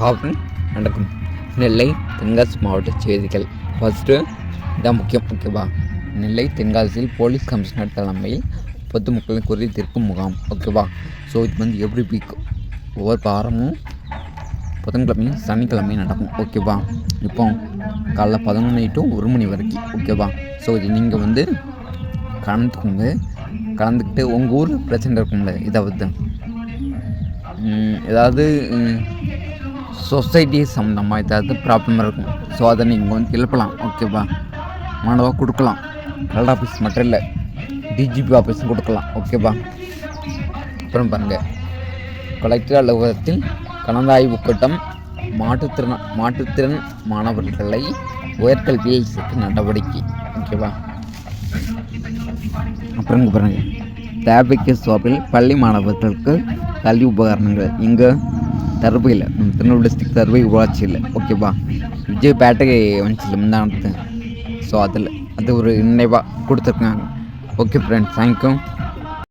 ஆவன் நடக்கும் நெல்லை தென்காசி மாவட்ட செய்திகள். ஃபஸ்ட்டு இதான் முக்கியம், ஓகேவா? நெல்லை தென்காசியில் போலீஸ் கமிஷனர் தலைமையில் பொதுமக்களின் குறை தீர்க்கும் முகாம், ஓகேவா? ஸோ இது வந்து எவ்ரி வீக் ஒவ்வொரு வாரமும் புதன்கிழமையும் சனிக்கிழமையும் நடக்கும், ஓகேவா? இப்போ காலைல 11 to 1 மணி வரைக்கும், ஓகேவா? ஸோ இது நீங்கள் வந்து கலந்துக்கிட்டு உங்கள் ஊரில் பிரச்சனை இருக்கும்ல, ஏதாவது சொசைட்டி சம்மந்தமாக ஏதாவது ப்ராப்ளம் இருக்கும். ஸோ அதை நீங்கள் வந்து எழுப்பலாம், ஓகேவா? மாணவா கொடுக்கலாம். கலெக்டர் ஆஃபீஸ் மட்டும் இல்லை, டிஜிபி ஆஃபீஸும் கொடுக்கலாம், ஓகேவா? அப்புறம் பாருங்கள், கலெக்டர் அலுவலகத்தில் கலந்தாய்வு கூட்டம். மாற்றுத்திறன் மாணவர்களை உயர்கல்வியில் சேர்க்க நடவடிக்கை, ஓகேவா? அப்புறம் பாருங்கள், தேவைக்கு சார்பில் பள்ளி மாணவர்களுக்கு கல்வி உபகரணங்கள் இங்கே தருவையில், திருநெல்வேலி டிஸ்ட்ரிக்ட் தருவை ஊராட்சியில், ஓகேவா? விஜய் பேட்டை வந்துச்சு முந்தானத்து. ஸோ அது ஒரு நினைவாக கொடுத்துருக்காங்க. Okay friends, thank you.